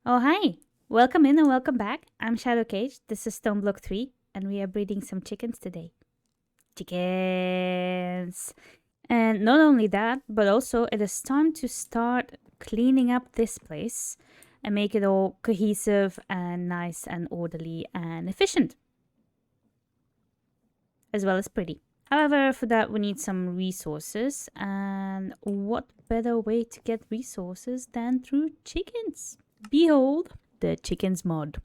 Oh, hi! Welcome in and welcome back. I'm Shadow Cage. This is Stoneblock 3, and we are breeding some chickens today. Chickens! And not only that, but also it is time to start cleaning up this place and make it all cohesive and nice and orderly and efficient, as well as pretty. However, for that we need some resources, and what better way to get resources than through chickens? Behold, the Chickenz mod.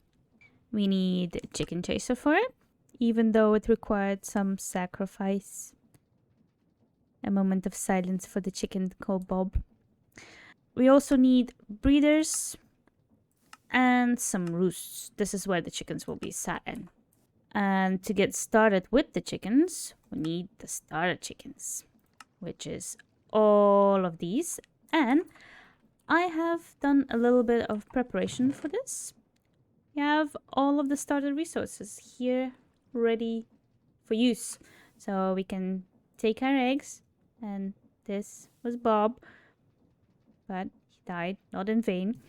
We need a chicken chaser for it, even though it required some sacrifice. A moment of silence for the chicken called Bob. We also need breeders and some roosts. This is where the chickens will be sat in. And to get started with the chickens, we need the starter chickens, which is all of these. And I have done a little bit of preparation for this. We have all of the starter resources here ready for use. So we can take our eggs, and this was Bob, but he died, not in vain.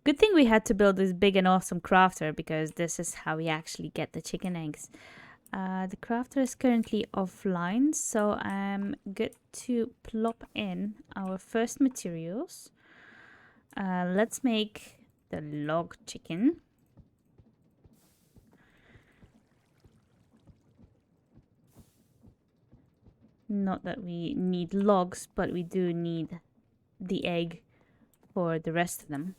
Good thing we had to build this big and awesome crafter, because this is how we actually get the chicken eggs. The crafter is currently offline, so I'm good to plop in our first materials. Let's make the log chicken. Not that we need logs, but we do need the egg for the rest of them.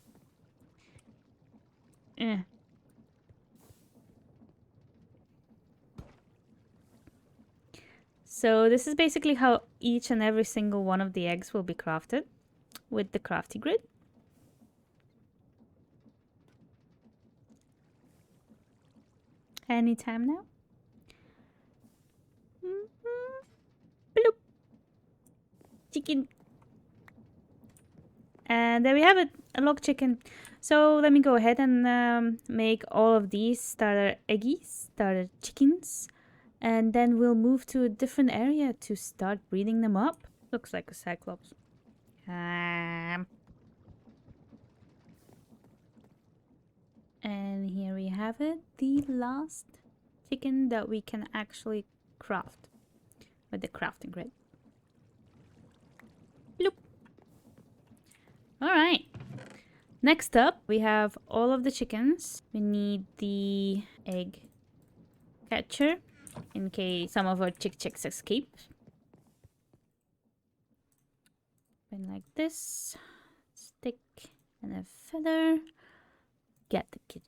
So this is basically how each and every single one of the eggs will be crafted with the crafty grid. Anytime now. Bloop. Chicken. And there we have it, a log chicken. So let me go ahead and make all of these starter eggies, starter chickens. And then we'll move to a different area to start breeding them up. Looks like a cyclops. And here we have it, the last chicken that we can actually craft with the crafting grid. Bloop. Alright. Next up, we have all of the chickens. We need the egg catcher in case some of our chicks escape. And like this. Stick and a feather. Get the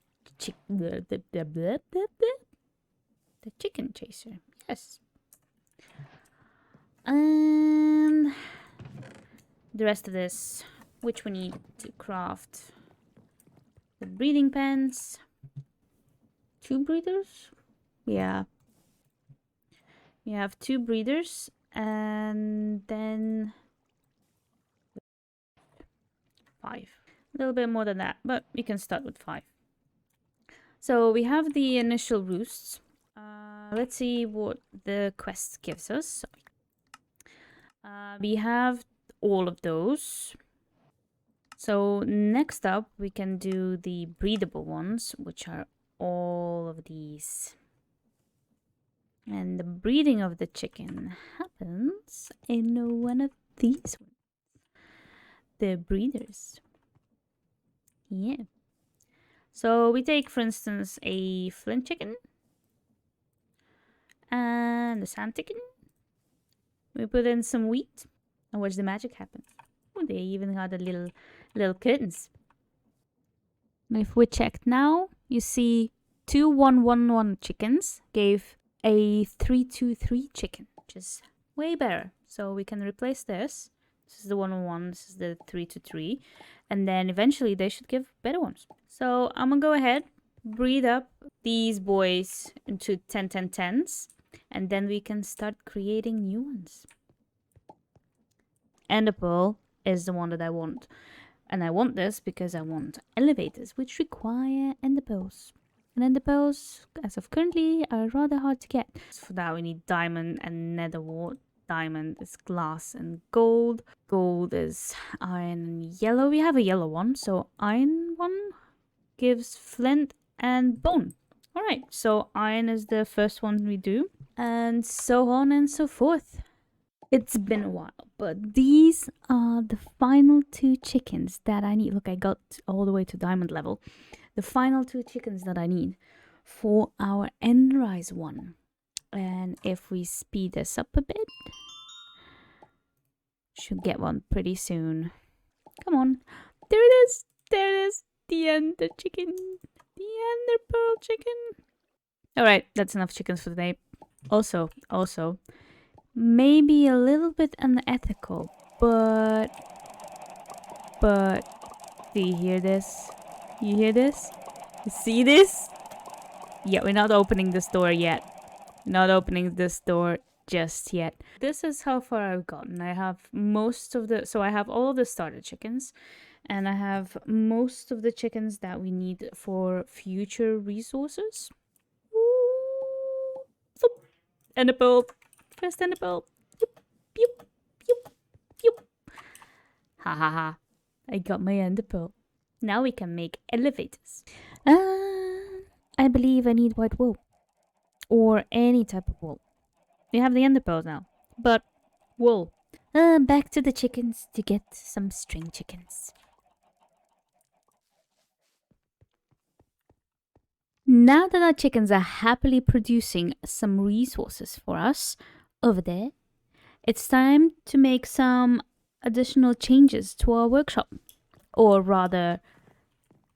chicken chaser. Yes. And the rest of this, which we need to craft the breeding pens. 2 breeders? Yeah. We have 2 breeders, and then 5. A little bit more than that, but we can start with 5. So we have the initial roosts. Let's see what the quest gives us. We have all of those. So next up, we can do the breedable ones, which are all of these. And the breeding of the chicken happens in one of these ones. The breeders. Yeah. So we take, for instance, a flint chicken and a sand chicken. We put in some wheat and watch the magic happen. Oh, they even got the little curtains. If we check now, you see 2111 chickens gave a 323 chicken, which is way better. So we can replace this. This is the 111, this is the 323, and then eventually they should give better ones. So I'm gonna go ahead, breed up these boys into 10-10-10s, and then we can start creating new ones. Ender pearl is the one that I want. And I want this because I want elevators, which require ender pearls. And ender pearls, as of currently, are rather hard to get. So for that we need diamond and nether wart. diamond is glass and gold. Gold is iron and yellow. We have a yellow one, so iron one gives flint and bone. All right, so iron is the first one we do, and so on and so forth. It's been a while, but these are the final 2 chickens that I need. Look, I got all the way to diamond level. The final 2 chickens that I need for our Endrise one. And if we speed this up a bit, should get one pretty soon. Come on. There it is. There it is. The ender chicken. The ender pearl chicken. Alright, that's enough chickens for today. Also, maybe a little bit unethical, but do you hear this? You hear this? You see this? Yeah, we're not opening this door yet. Not opening this door just yet. This is how far I've gotten. I have most of the... So I have all of the starter chickens. And I have most of the chickens that we need for future resources. Ooh. Ender pearl. First ender pearl. Yup, yup, yup, yup. Ha ha ha. I got my ender pearl. Now we can make elevators. I believe I need white wool. Or any type of wool. We have the ender pearls now. But wool. Back to the chickens to get some string chickens. Now that our chickens are happily producing some resources for us over there, it's time to make some additional changes to our workshop. Or rather,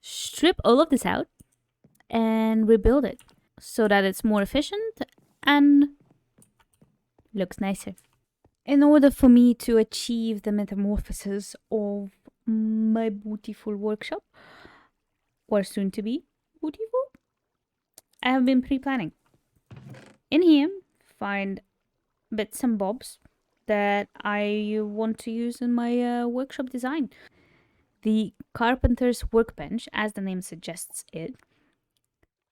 strip all of this out and rebuild it so that it's more efficient and looks nicer. In order for me to achieve the metamorphosis of my beautiful workshop, or soon to be beautiful, I have been pre-planning. In here, find bits and bobs that I want to use in my workshop design. The carpenter's workbench, as the name suggests it,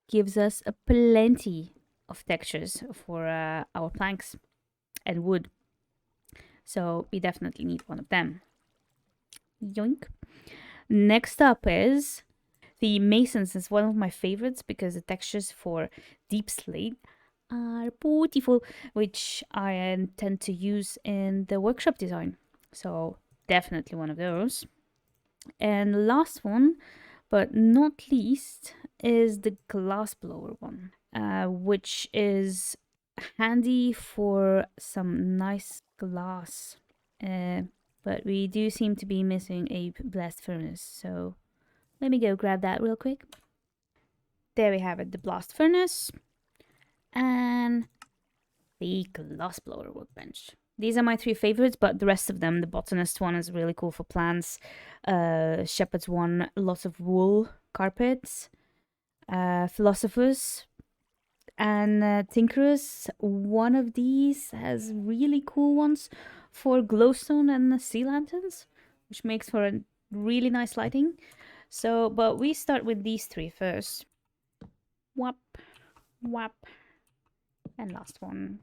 gives us a plenty of textures for our planks and wood. So we definitely need one of them. Yoink. Next up is the masons. Is one of my favorites because the textures for deep slate are beautiful, which I intend to use in the workshop design. So definitely one of those. And last one, but not least, is the glass blower one, which is handy for some nice glass. But we do seem to be missing a blast furnace, so let me go grab that real quick. There we have it, the blast furnace and the glass blower workbench. These are my 3 favorites, but the rest of them, the botanist one is really cool for plants. Shepherd's one, lots of wool, carpets. Philosophers and Tinkerers. One of these has really cool ones for glowstone and sea lanterns, which makes for a really nice lighting. So, but we start with these 3 first. Whap, whap, and last one.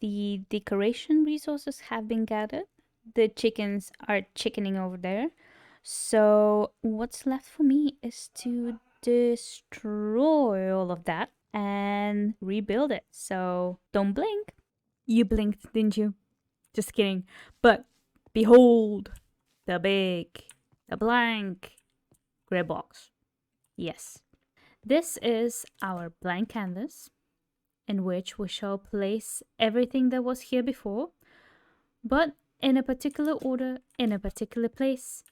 The decoration resources have been gathered. The chickens are chickening over there. So what's left for me is to destroy all of that and rebuild it. So don't blink. You blinked, didn't you? Just kidding. But behold the blank gray box. Yes. This is our blank canvas in which we shall place everything that was here before, but in a particular order, in a particular place,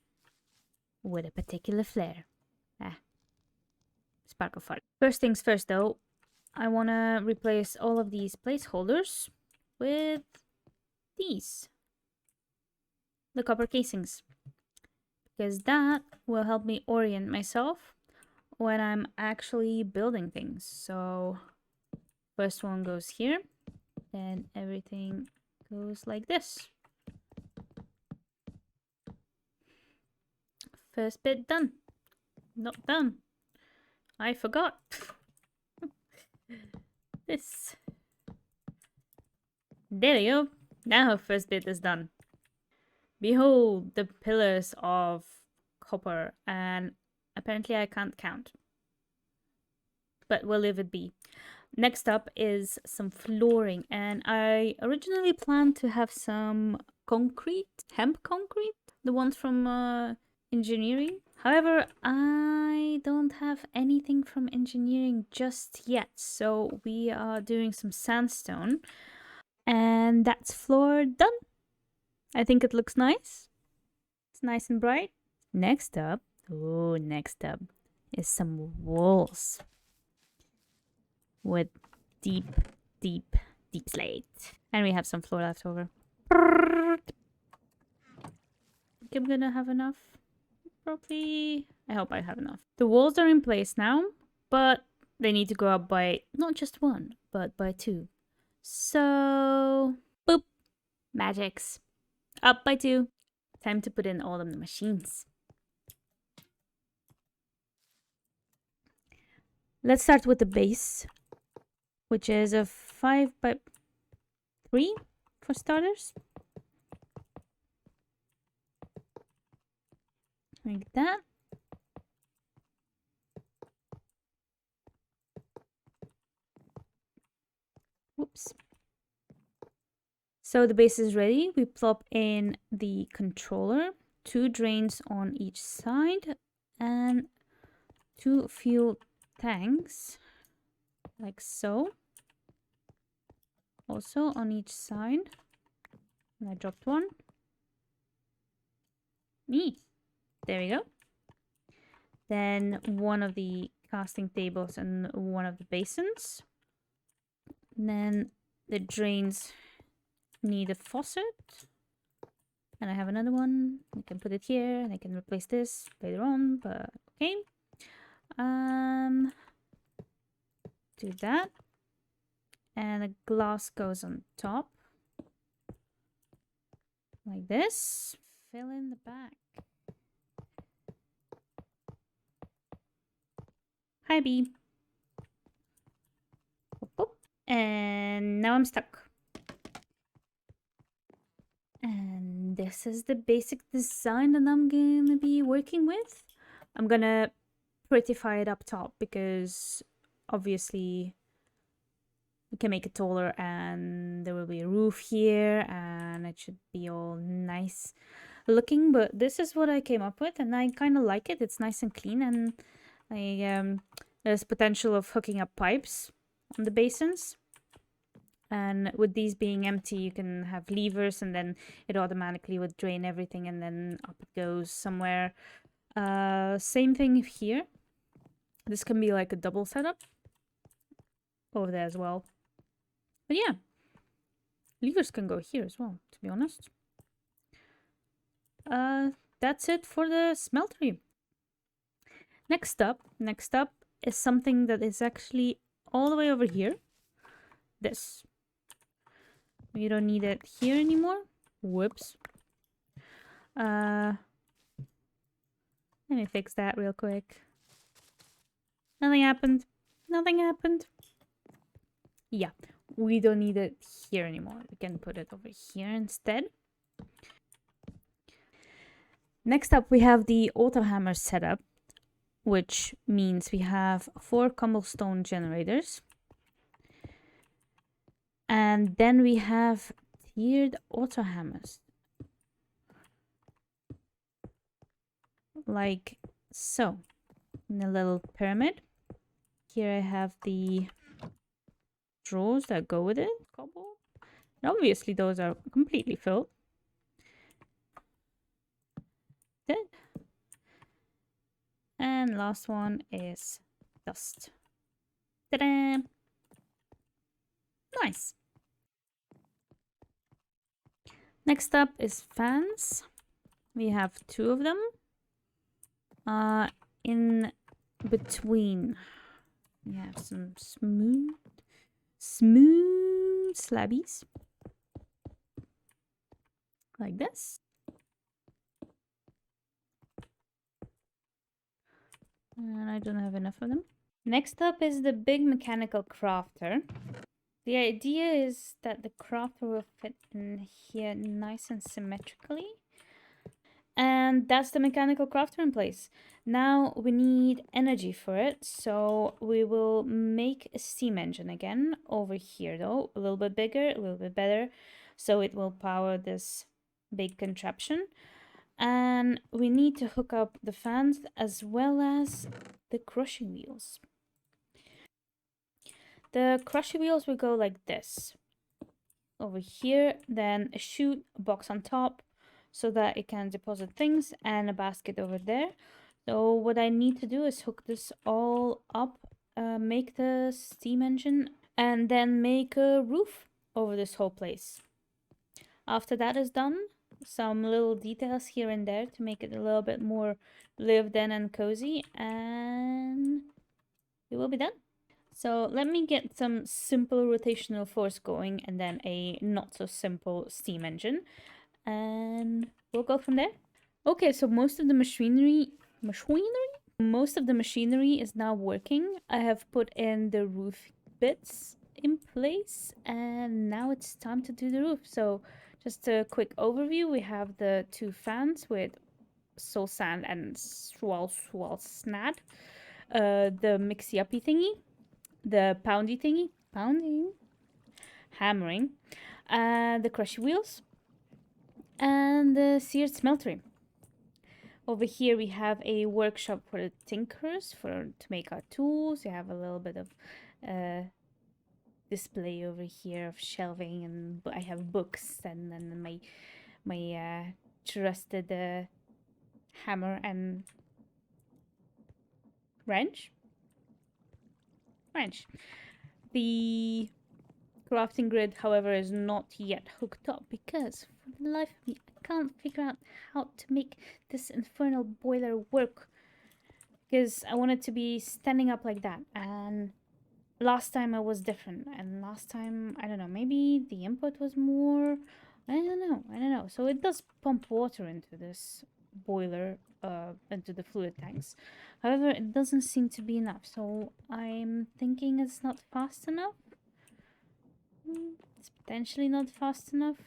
with a particular flair. Sparkle fart. First things first though, I want to replace all of these placeholders with these, the copper casings, because that will help me orient myself when I'm actually building things. So first one goes here, then everything goes like this. First bit done. Not done. I forgot. This. There you go. Now her first bit is done. Behold the pillars of copper, and apparently I can't count, but we'll leave it be. Next up is some flooring, and I originally planned to have some concrete, hemp concrete, the ones from engineering. However, I don't have anything from engineering just yet, so we are doing some sandstone, and that's floor done. I think it looks nice. It's nice and bright. Next up, next up is some walls with deep, deep, deep slate. And we have some floor left over. I'm gonna have enough. Probably. I hope I have enough. The walls are in place now, but they need to go up by not just one, but by two. So, boop. Magics. Up by two. Time to put in all of the machines. Let's start with the base, which is a 5x3 for starters. Like that. Whoops. So the base is ready. We plop in the controller, 2 drains on each side, and 2 fuel tanks, like so. Also on each side. And I dropped one. There we go. Then one of the casting tables and one of the basins. And then the drains need a faucet. And I have another one. I can put it here and I can replace this later on, but okay. Do that. And a glass goes on top. Like this. Fill in the back. Hi, Bee. And now I'm stuck. And this is the basic design that I'm gonna be working with. I'm gonna prettify it up top because obviously we can make it taller and there will be a roof here and it should be all nice looking, but this is what I came up with and I kind of like it. It's nice and clean, and there's potential of hooking up pipes on the basins, and with these being empty you can have levers and then it automatically would drain everything and then up it goes somewhere. Same thing here. This can be like a double setup over there as well. But yeah, levers can go here as well, to be honest. That's it for the smeltery. Next up is something that is actually all the way over here. This. We don't need it here anymore. Whoops. Let me fix that real quick. Nothing happened. Nothing happened. Yeah, we don't need it here anymore. We can put it over here instead. Next up, we have the autohammer setup, which means we have 4 cobblestone generators. And then we have tiered autohammers. Like so. In a little pyramid. Here I have the drawers that go with it. Cobble. And obviously those are completely filled. Good. And last one is dust. Ta-da! Nice. Next up is fans. We have 2 of them. In between, we have some smooth slabbies. Like this. And I don't have enough of them. Next up is the big mechanical crafter. The idea is that the crafter will fit in here nice and symmetrically. And that's the mechanical crafter in place. Now we need energy for it, so we will make a steam engine again over here though, a little bit bigger, a little bit better, so it will power this big contraption. And we need to hook up the fans as well as the crushing wheels. The crushing wheels will go like this. Over here, then a chute, a box on top, so that it can deposit things, and a basket over there. So what I need to do is hook this all up, make the steam engine, and then make a roof over this whole place. After that is done, some little details here and there to make it a little bit more lived in and cozy, and it will be done. So let me get some simple rotational force going and then a not so simple steam engine, and we'll go from there. Okay, so most of the machinery is now working. I have put in the roof bits in place, and now it's time to do the roof. So just a quick overview, we have the two fans with soul sand and swal snad, the mixy uppy thingy, the poundy thingy, hammering, the crushy wheels, and the seared smeltery. Over here we have a workshop for the tinkers to make our tools. You have a little bit of display over here of shelving, and I have books, and then my trusted hammer and wrench. The crafting grid, however, is not yet hooked up because for the life of me, I can't figure out how to make this infernal boiler work, because I want it to be standing up like that, and last time it was different, and last time, I don't know, maybe the input was more, I don't know. So it does pump water into this boiler, into the fluid tanks. However, it doesn't seem to be enough, so I'm thinking it's not fast enough. It's potentially not fast enough.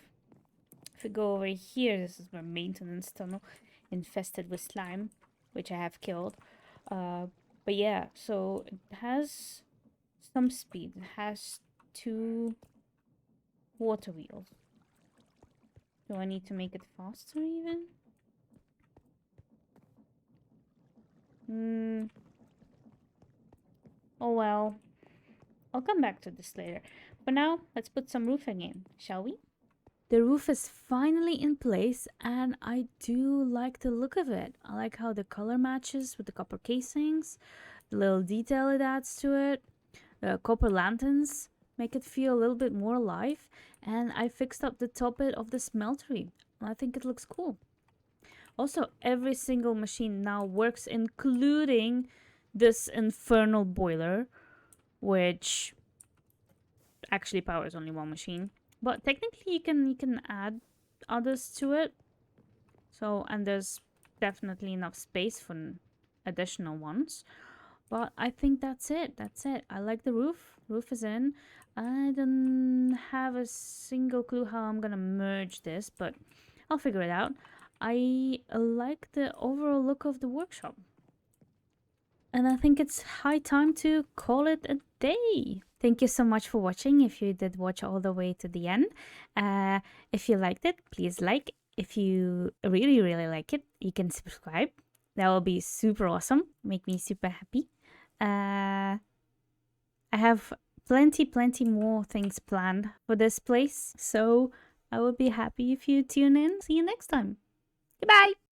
If we go over here, this is my maintenance tunnel, infested with slime, which I have killed. But yeah, so it has some speed. It has 2 water wheels. Do I need to make it faster even? Oh well. I'll come back to this later. For now, let's put some roofing in, shall we? The roof is finally in place, and I do like the look of it. I like how the color matches with the copper casings, the little detail it adds to it. The copper lanterns make it feel a little bit more alive, and I fixed up the top bit of the smeltery. I think it looks cool. Also, every single machine now works, including this infernal boiler, which actually powers only one machine. But technically you can add others to it. So, and there's definitely enough space for additional ones. But I think that's it. I like the roof. Roof is in. I don't have a single clue how I'm gonna merge this, but I'll figure it out. I like the overall look of the workshop. And I think it's high time to call it a day. Thank you so much for watching, if you did watch all the way to the end. If you liked it, please like. If you really, really like it, you can subscribe. That will be super awesome. Make me super happy. I have plenty more things planned for this place. So I would be happy if you tune in. See you next time. Goodbye.